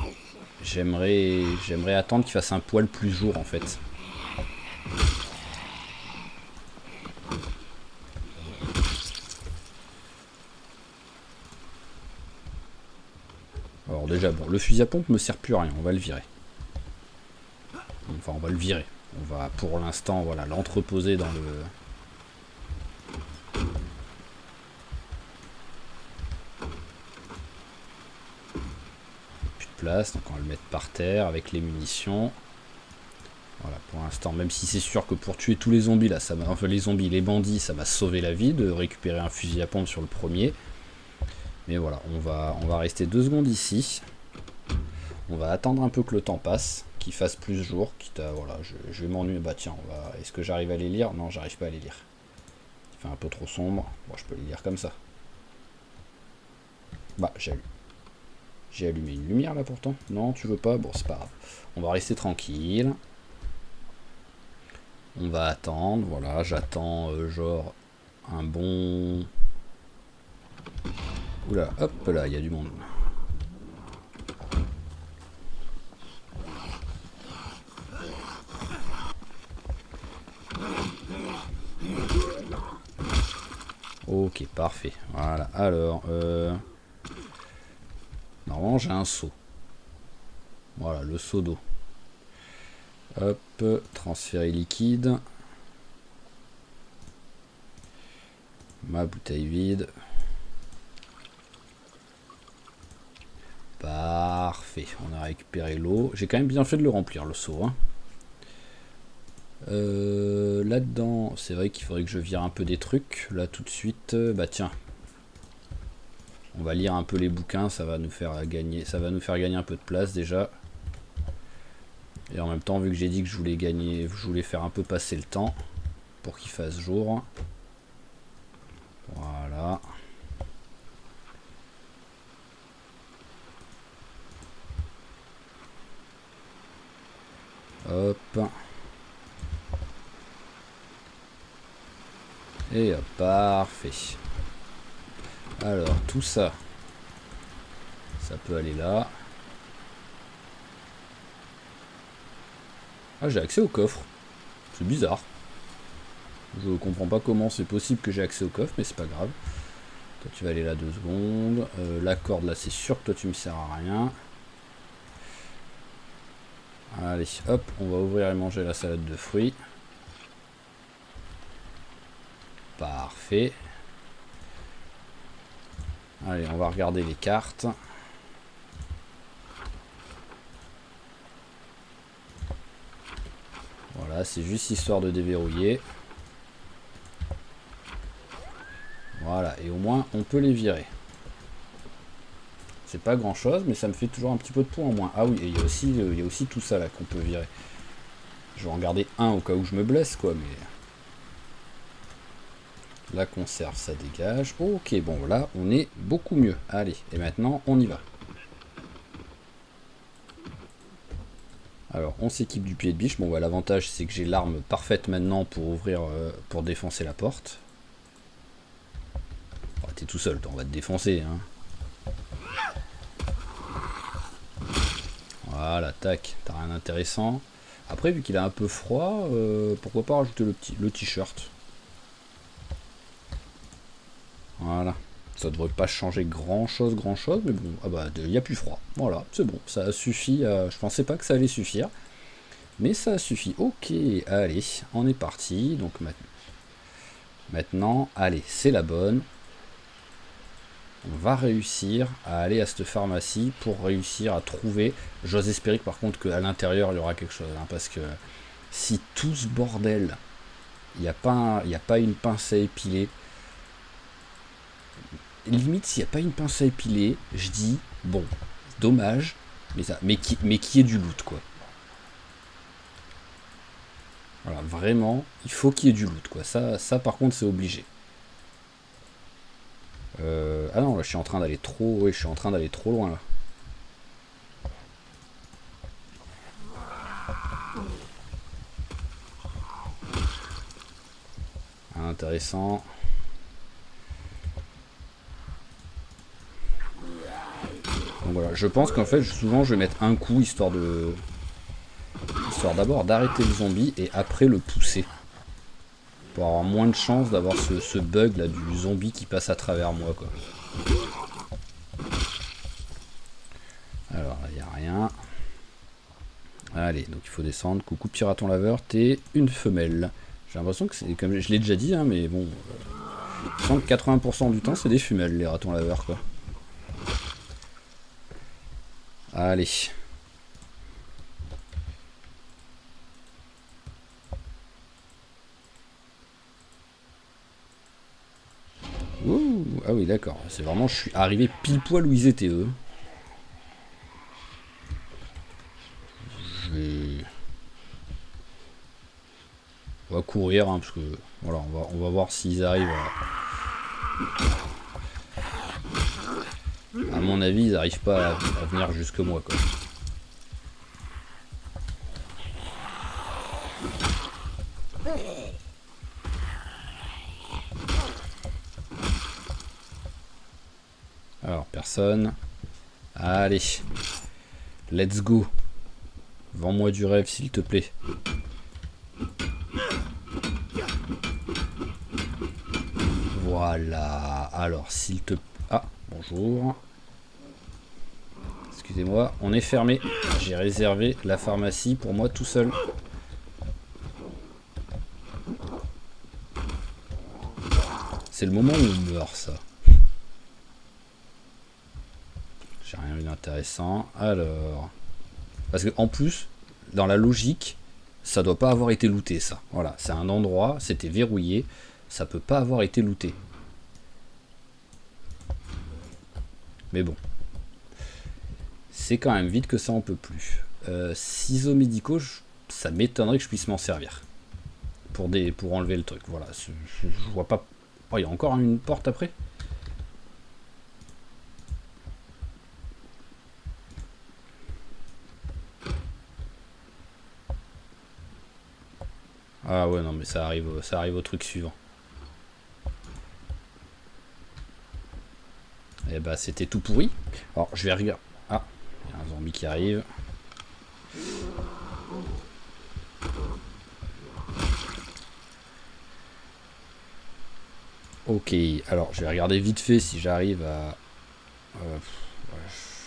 j'aimerais attendre qu'il fasse un poil plus jour en fait. Alors déjà, bon, le fusil à pompe me sert plus à rien, on va le virer. Enfin, on va le virer. On va pour l'instant, voilà, l'entreposer dans le... Plus de place, donc on va le mettre par terre avec les munitions. Voilà, pour l'instant, même si c'est sûr que pour tuer tous les zombies, là, enfin les zombies, les bandits, ça m'a sauvé la vie de récupérer un fusil à pompe sur le premier. Mais voilà, on va rester 2 secondes ici. On va attendre un peu que le temps passe, qu'il fasse plus jour, quitte à, voilà, je vais m'ennuyer. Bah tiens, est-ce que j'arrive à les lire? Non, j'arrive pas à les lire. Il fait un peu trop sombre. Bon, je peux les lire comme ça. Bah, j'ai allumé une lumière là pourtant. Non, tu veux pas? Bon, c'est pas grave. On va rester tranquille. On va attendre, voilà, j'attends genre un bon... Oula, hop là, il y a du monde. Ok, parfait. Voilà, alors... Normalement, j'ai un seau. Voilà, le seau d'eau. Hop, transférer liquide. Ma bouteille vide. Parfait, on a récupéré l'eau. J'ai quand même bien fait de le remplir, le seau. Hein. Là-dedans, c'est vrai qu'il faudrait que je vire un peu des trucs. Là, tout de suite, bah tiens. On va lire un peu les bouquins, ça va nous faire gagner un peu de place déjà. Et en même temps, vu que j'ai dit que je voulais faire un peu passer le temps pour qu'il fasse jour. Voilà. Hop. Et hop, parfait. Alors, tout ça, ça peut aller là. Ah, j'ai accès au coffre. C'est bizarre. Je comprends pas comment c'est possible que j'ai accès au coffre, mais c'est pas grave. Toi tu vas aller là 2 secondes. La corde là c'est sûr que toi tu me sers à rien. Allez hop, on va ouvrir et manger la salade de fruits. Parfait. Allez, on va regarder les cartes. Voilà, c'est juste histoire de déverrouiller. Voilà, et au moins on peut les virer. C'est pas grand chose, mais ça me fait toujours un petit peu de points en moins. Ah oui, et il y a aussi tout ça là qu'on peut virer. Je vais en garder un au cas où je me blesse, quoi, mais... La conserve, ça dégage. Ok, bon, là, on est beaucoup mieux. Allez, et maintenant, on y va. Alors, on s'équipe du pied de biche. Bon, bah, l'avantage, c'est que j'ai l'arme parfaite maintenant pour ouvrir, pour défoncer la porte. Oh, t'es tout seul, toi, on va te défoncer, hein. Voilà, tac, t'as rien d'intéressant. Après, vu qu'il a un peu froid, pourquoi pas rajouter le t-shirt. Voilà. Ça devrait pas changer grand chose, mais bon, ah bah, il n'y a plus froid. Voilà, c'est bon, ça suffit. Je pensais pas que ça allait suffire, mais ça suffit. Ok, allez, on est parti. Donc maintenant, allez, c'est la bonne. On va réussir à aller à cette pharmacie pour réussir à trouver. J'ose espérer que par contre qu'à l'intérieur il y aura quelque chose, hein, parce que si tout ce bordel, il n'y a pas une pince à épiler. Limite, s'il n'y a pas une pince à épiler, je dis, bon, dommage, mais qui est du loot, quoi. Voilà, vraiment, il faut qu'il y ait du loot, quoi. Ça par contre, c'est obligé. Ah non, là, je suis en train d'aller trop... Oui, je suis en train d'aller trop loin, là. Intéressant. Donc voilà, je pense qu'en fait, souvent, je vais mettre un coup, histoire d'abord d'arrêter le zombie, et après le pousser. Pour avoir moins de chance d'avoir ce bug, là, du zombie qui passe à travers moi, quoi. Alors, il n'y a rien. Allez, donc il faut descendre. Coucou piraton laveur, t'es une femelle. J'ai l'impression que c'est, comme je l'ai déjà dit, hein, mais bon... Je sens que 80% du temps, c'est des femelles, les ratons laveurs, quoi. Allez. Ouh, ah oui, d'accord. C'est vraiment, je suis arrivé pile poil où ils étaient, eux. On va courir, hein, parce que... Voilà, on va voir s'ils arrivent à mon avis, ils n'arrivent pas à venir jusque moi, quoi. Alors, personne. Allez. Let's go. Vends-moi du rêve, s'il te plaît. Voilà. Alors, s'il te... Ah, bonjour. Excusez-moi, on est fermé. J'ai réservé la pharmacie pour moi tout seul. C'est le moment où on meurt, ça. J'ai rien vu d'intéressant. Alors... Parce que en plus, dans la logique, ça doit pas avoir été looté, ça. Voilà, c'est un endroit, c'était verrouillé, ça peut pas avoir été looté. Mais bon. C'est quand même vite que ça en peut plus. Ciseaux médicaux, ça m'étonnerait que je puisse m'en servir. Pour enlever le truc. Voilà, je vois pas... Oh, il y a encore une porte après ? Ah ouais, non, mais ça arrive au truc suivant. Et bah, c'était tout pourri. Alors, je vais regarder. Ah, il y a un zombie qui arrive. Ok, alors je vais regarder vite fait si j'arrive à...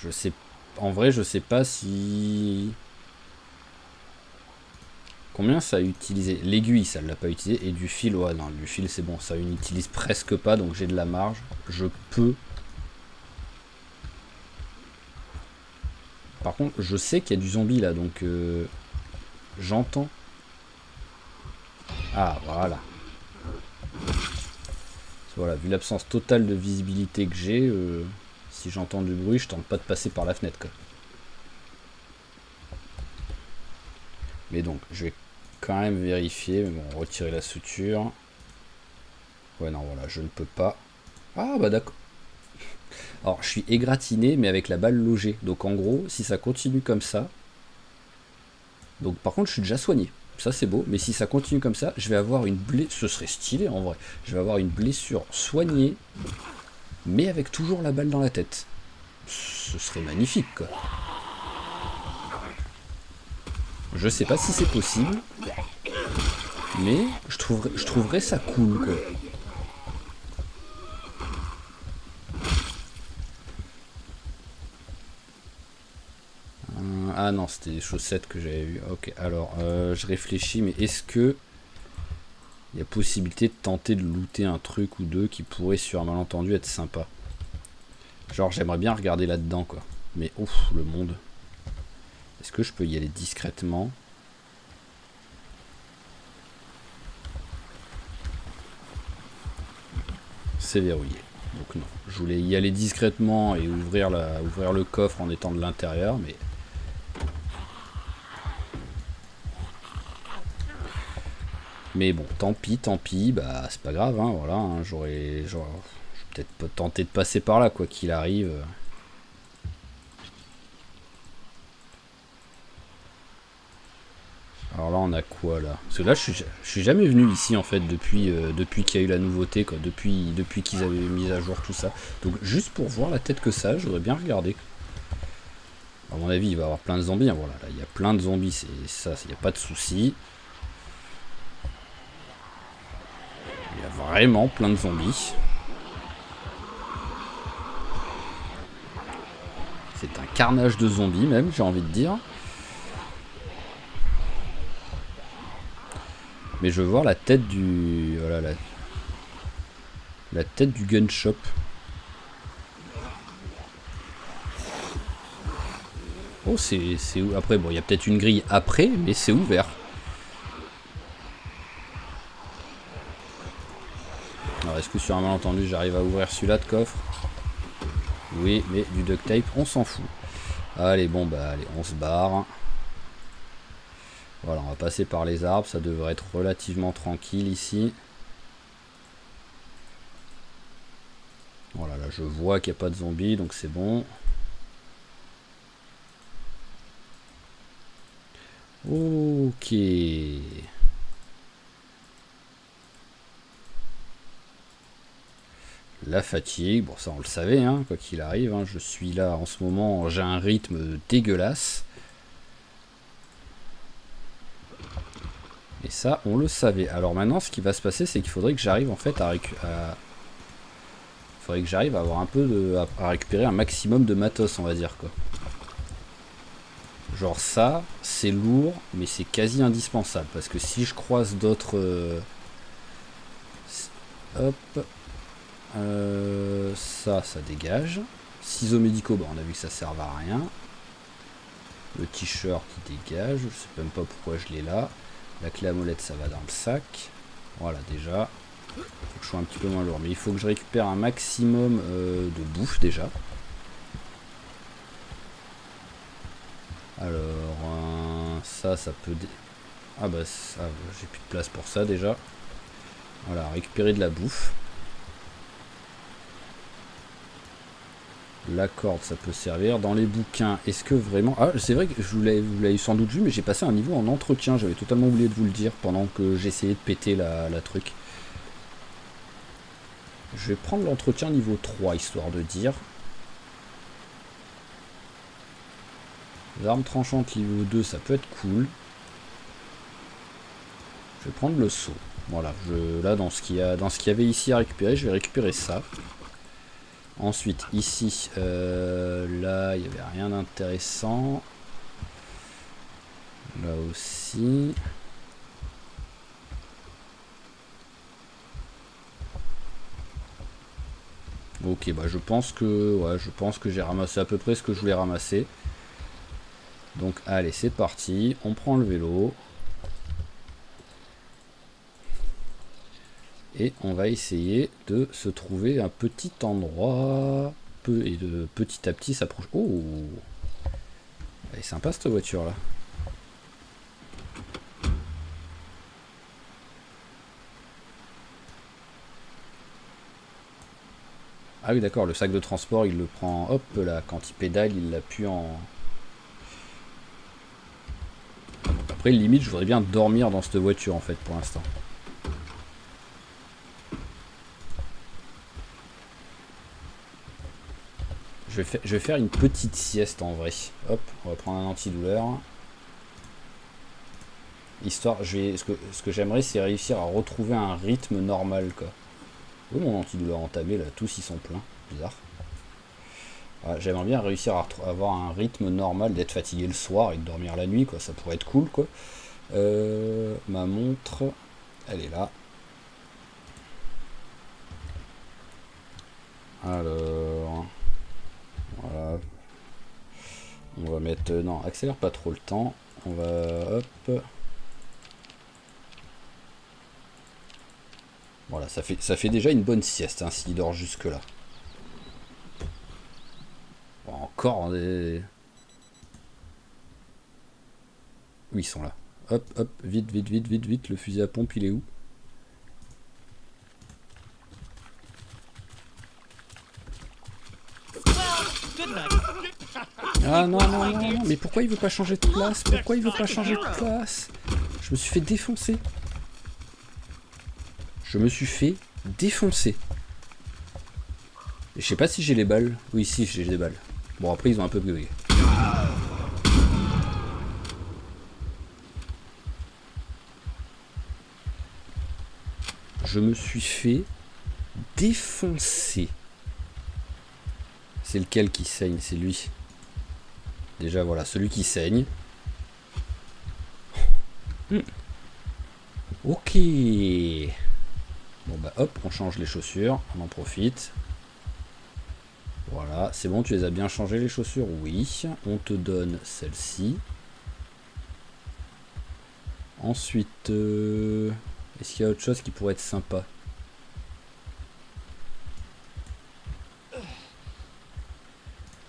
je sais... En vrai, je sais pas si... Combien ça a utilisé? L'aiguille, ça ne l'a pas utilisé. Et du fil, ouais, non, du fil, c'est bon. Ça n'utilise presque pas, donc j'ai de la marge. Je peux... Par contre, je sais qu'il y a du zombie, là, donc... j'entends. Ah, voilà. Voilà, vu l'absence totale de visibilité que j'ai, si j'entends du bruit, je tente pas de passer par la fenêtre, quoi. Mais donc, je vais quand même vérifier. Mais bon, retirer la suture. Ouais, non, voilà, je ne peux pas. Ah, bah d'accord. Alors, je suis égratigné, mais avec la balle logée. Donc, en gros, si ça continue comme ça... Donc, par contre, je suis déjà soigné. Ça, c'est beau. Mais si ça continue comme ça, je vais avoir une blessure... Ce serait stylé, en vrai. Je vais avoir une blessure soignée, mais avec toujours la balle dans la tête. Ce serait magnifique, quoi. Je sais pas si c'est possible, mais je trouverais ça cool, quoi. Ah non, c'était des chaussettes que j'avais vues. Ok, alors, je réfléchis, mais est-ce que il y a possibilité de tenter de looter un truc ou deux qui pourrait, sur un malentendu, être sympa? Genre, j'aimerais bien regarder là-dedans, quoi. Mais ouf, le monde. Est-ce que je peux y aller discrètement? C'est verrouillé. Donc non. Je voulais y aller discrètement et ouvrir le coffre en étant de l'intérieur, mais... Mais bon, tant pis, bah c'est pas grave, hein, voilà, hein, j'aurais peut-être pas tenté de passer par là, quoi qu'il arrive. Alors là, on a quoi, là? Parce que là, je suis jamais venu ici, en fait, depuis qu'il y a eu la nouveauté, quoi, depuis qu'ils avaient mis à jour tout ça. Donc, juste pour voir la tête que ça, j'aurais bien regardé. À mon avis, il va y avoir plein de zombies, hein, voilà, là, il y a plein de zombies, c'est ça, il n'y a pas de souci. Il y a vraiment plein de zombies. C'est un carnage de zombies, même, j'ai envie de dire. Mais je veux voir la tête du... Voilà, la tête du gun shop. Oh, c'est où? Après, bon, il y a peut-être une grille après, mais c'est ouvert. Alors, est-ce que sur un malentendu, j'arrive à ouvrir celui-là de coffre? Oui, mais du duct tape, on s'en fout. Allez, bon, bah, allez, on se barre. Voilà, on va passer par les arbres, ça devrait être relativement tranquille ici. Voilà, là, je vois qu'il n'y a pas de zombies, donc c'est bon. Ok. La fatigue, bon ça on le savait, hein, quoi qu'il arrive, hein, je suis là en ce moment, j'ai un rythme dégueulasse. Et ça, on le savait. Alors maintenant, ce qui va se passer, c'est qu'il faudrait que j'arrive en fait faudrait que j'arrive à avoir un peu à récupérer un maximum de matos, on va dire, quoi. Genre ça, c'est lourd, mais c'est quasi indispensable. Parce que si je croise d'autres... hop. Ça dégage. Ciseaux médicaux, bah on a vu que ça servait à rien. Le t-shirt qui dégage, je sais même pas pourquoi je l'ai là. La clé à molette, ça va dans le sac. Voilà, déjà. Faut que je sois un petit peu moins lourd. Mais il faut que je récupère un maximum de bouffe, déjà. Alors, ça peut... Ah bah, ça, j'ai plus de place pour ça, déjà. Voilà, récupérer de la bouffe. La corde, ça peut servir. Dans les bouquins, est-ce que vraiment... Ah, c'est vrai que vous l'avez sans doute vu, mais j'ai passé un niveau en entretien. J'avais totalement oublié de vous le dire pendant que j'essayais de péter la truc. Je vais prendre l'entretien niveau 3, histoire de dire. Les armes tranchantes niveau 2, ça peut être cool. Je vais prendre le saut. Voilà, là dans ce qu'il y avait ici à récupérer, je vais récupérer ça. Ensuite, ici, là, il n'y avait rien d'intéressant. Là aussi. Ok, bah je pense que j'ai ramassé à peu près ce que je voulais ramasser. Donc allez, c'est parti, on prend le vélo. Et on va essayer de se trouver un petit endroit et de petit à petit s'approcher. Oh, elle est sympa cette voiture là. Ah oui d'accord, le sac de transport il le prend, hop là, quand il pédale il l'appuie en... Après limite je voudrais bien dormir dans cette voiture en fait pour l'instant. Je vais faire une petite sieste en vrai. Hop, on va prendre un antidouleur. Histoire, ce que j'aimerais c'est réussir à retrouver un rythme normal quoi. Oh mon antidouleur entamé là, tous ils sont pleins, bizarre. Ouais, j'aimerais bien réussir à avoir un rythme normal, d'être fatigué le soir et de dormir la nuit quoi, ça pourrait être cool quoi. Ma montre, elle est là. Alors, voilà. On va mettre, non, accélère pas trop le temps. On va, hop. Voilà, ça fait déjà une bonne sieste hein, s'il dort jusque là. Bon, encore des... Oui, ils sont là. Hop, hop, vite, vite, vite, vite, vite. Le fusil à pompe, il est où? Ah non, non, non, non, mais pourquoi il veut pas changer de place? Pourquoi il veut pas changer de place? Je me suis fait défoncer. Je me suis fait défoncer. Et je sais pas si j'ai les balles. Oui, si, j'ai les balles. Bon, après, ils ont un peu bugué. Je me suis fait défoncer. C'est lequel qui saigne? C'est lui. Déjà, voilà, celui qui saigne. Ok. Bon, bah hop, on change les chaussures. On en profite. Voilà, c'est bon, tu les as bien changées les chaussures? Oui. On te donne celle-ci. Ensuite, est-ce qu'il y a autre chose qui pourrait être sympa?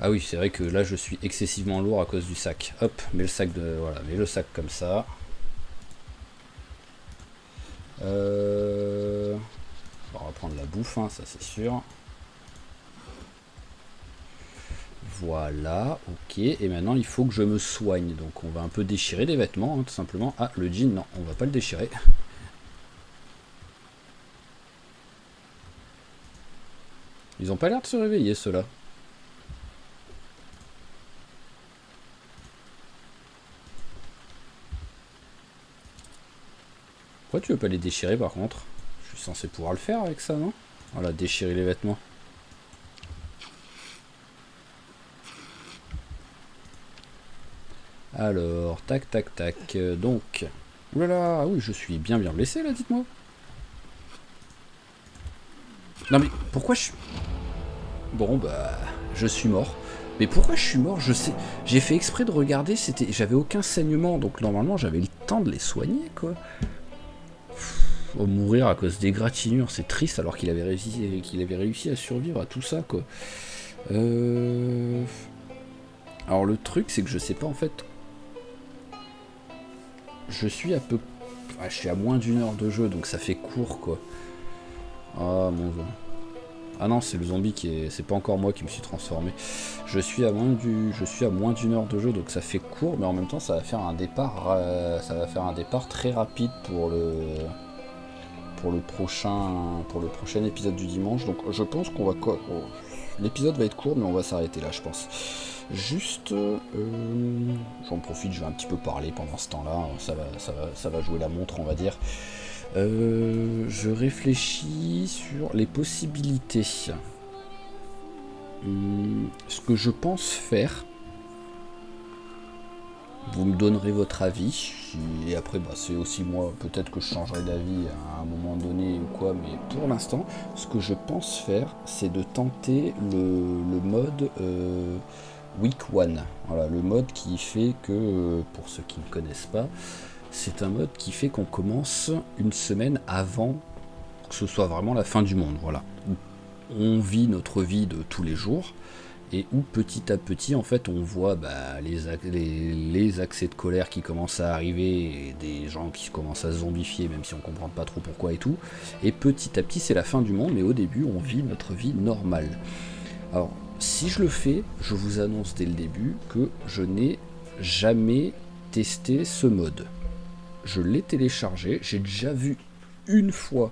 Ah oui, c'est vrai que là je suis excessivement lourd à cause du sac. Hop, mets le sac de... Voilà, mets le sac comme ça. On va prendre la bouffe, hein, ça c'est sûr. Voilà, ok. Et maintenant il faut que je me soigne. Donc on va un peu déchirer les vêtements, hein, tout simplement. Ah, le jean, non, on va pas le déchirer. Ils ont pas l'air de se réveiller, ceux-là. Pourquoi tu veux pas les déchirer par contre? Je suis censé pouvoir le faire avec ça, non? Voilà, déchirer les vêtements. Alors, tac, tac, tac. Donc, oulala, ah oui, je suis bien blessé là, dites-moi. Non mais, pourquoi je suis... Bon, bah, je suis mort. Mais pourquoi je suis mort? Je sais. J'ai fait exprès de regarder, j'avais aucun saignement, donc normalement j'avais le temps de les soigner, quoi. Oh, mourir à cause des gratinures, c'est triste alors qu'il avait réussi à survivre à tout ça, quoi. Alors le truc, c'est que je sais pas en fait. Je suis à peu. Ah, je suis à moins d'une heure de jeu, donc ça fait court, quoi. Ah mon dieu. Ah non, c'est le zombie qui est... C'est pas encore moi qui me suis transformé. Je suis à moins d'une heure de jeu, donc ça fait court, mais en même temps ça va faire un départ, très rapide pour le prochain épisode du dimanche. Donc je pense qu'on va... L'épisode va être court, mais on va s'arrêter là, je pense. Juste, j'en profite, je vais un petit peu parler pendant ce temps-là. Ça va jouer la montre, on va dire. Je réfléchis sur les possibilités. Ce que je pense faire, vous me donnerez votre avis, et après c'est aussi moi, peut-être que je changerai d'avis à un moment donné ou quoi, mais pour l'instant, ce que je pense faire, c'est de tenter le mode Week 1. Voilà, le mode qui fait que, pour ceux qui ne connaissent pas, c'est un mode qui fait qu'on commence une semaine avant que ce soit vraiment la fin du monde. Voilà. On vit notre vie de tous les jours et où petit à petit en fait on voit les accès de colère qui commencent à arriver et des gens qui commencent à se zombifier même si on comprend pas trop pourquoi et tout, et petit à petit c'est la fin du monde mais au début on vit notre vie normale. Alors si je le fais, je vous annonce dès le début que je n'ai jamais testé ce mode. Je l'ai téléchargé, j'ai déjà vu une fois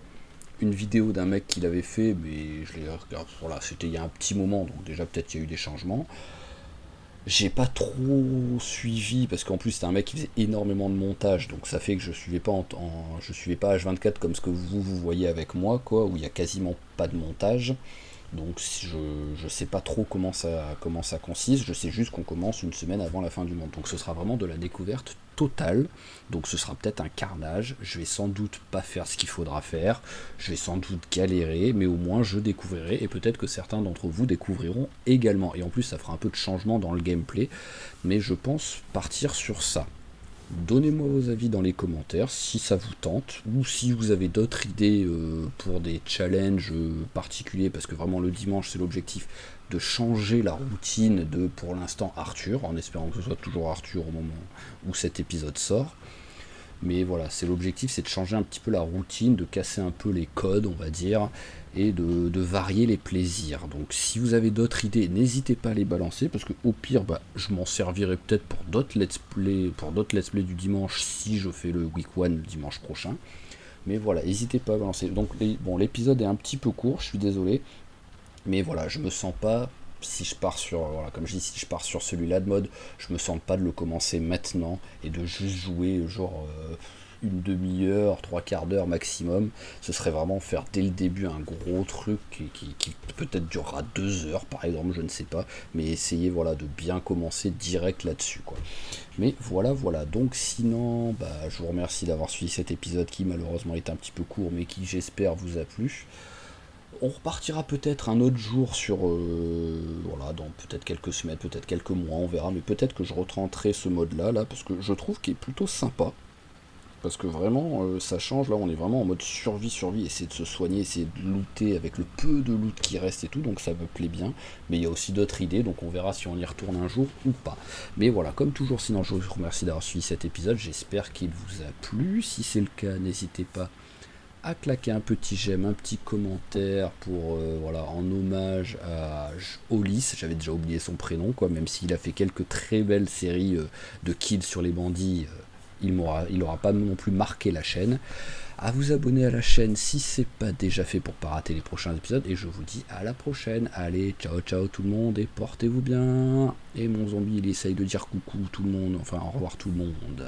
une vidéo d'un mec qui l'avait fait, mais je l'ai regardé, voilà, c'était il y a un petit moment, donc déjà peut-être qu'il y a eu des changements. J'ai pas trop suivi parce qu'en plus c'était un mec qui faisait énormément de montage, donc ça fait que je suivais pas je suivais pas H24 comme ce que vous voyez avec moi, quoi, où il y a quasiment pas de montage. Donc je sais pas trop comment ça consiste, je sais juste qu'on commence une semaine avant la fin du monde. Donc ce sera vraiment de la découverte totale, donc ce sera peut-être un carnage, je vais sans doute pas faire ce qu'il faudra faire, je vais sans doute galérer, mais au moins je découvrirai, et peut-être que certains d'entre vous découvriront également. Et en plus ça fera un peu de changement dans le gameplay, mais je pense partir sur ça. Donnez-moi vos avis dans les commentaires si ça vous tente ou si vous avez d'autres idées pour des challenges particuliers, parce que vraiment le dimanche c'est l'objectif de changer la routine de pour l'instant Arthur, en espérant que ce soit toujours Arthur au moment où cet épisode sort. Mais voilà, c'est l'objectif, c'est de changer un petit peu la routine, de casser un peu les codes, on va dire, et de varier les plaisirs. Donc si vous avez d'autres idées, n'hésitez pas à les balancer, parce que au pire, je m'en servirai peut-être pour d'autres let's play du dimanche si je fais le week 1 le dimanche prochain. Mais voilà, n'hésitez pas à balancer. Donc l'épisode est un petit peu court, je suis désolé, mais voilà, je me sens pas, si je pars sur, voilà, comme je dis, si je pars sur celui-là de mode, je me sens pas de le commencer maintenant et de juste jouer genre une demi-heure, trois quarts d'heure maximum. Ce serait vraiment faire dès le début un gros truc qui peut-être durera 2 heures par exemple, je ne sais pas, mais essayer voilà de bien commencer direct là-dessus quoi. Mais voilà, donc sinon je vous remercie d'avoir suivi cet épisode qui malheureusement est un petit peu court mais qui j'espère vous a plu. On repartira peut-être un autre jour sur, voilà, dans peut-être quelques semaines, peut-être quelques mois, on verra, mais peut-être que je retenterai ce mode-là, là, parce que je trouve qu'il est plutôt sympa, parce que vraiment, ça change, là, on est vraiment en mode survie, essayer de se soigner, essayer de looter avec le peu de loot qui reste et tout, donc ça me plaît bien, mais il y a aussi d'autres idées, donc on verra si on y retourne un jour ou pas. Mais voilà, comme toujours, sinon je vous remercie d'avoir suivi cet épisode, j'espère qu'il vous a plu, si c'est le cas, n'hésitez pas à claquer un petit j'aime, un petit commentaire pour voilà, en hommage à Olis, j'avais déjà oublié son prénom quoi, même s'il a fait quelques très belles séries de kills sur les bandits, il aura pas non plus marqué la chaîne. À vous abonner à la chaîne si c'est pas déjà fait pour pas rater les prochains épisodes, et je vous dis à la prochaine. Allez, ciao tout le monde et portez-vous bien. Et mon zombie il essaye de dire coucou tout le monde, enfin au revoir tout le monde.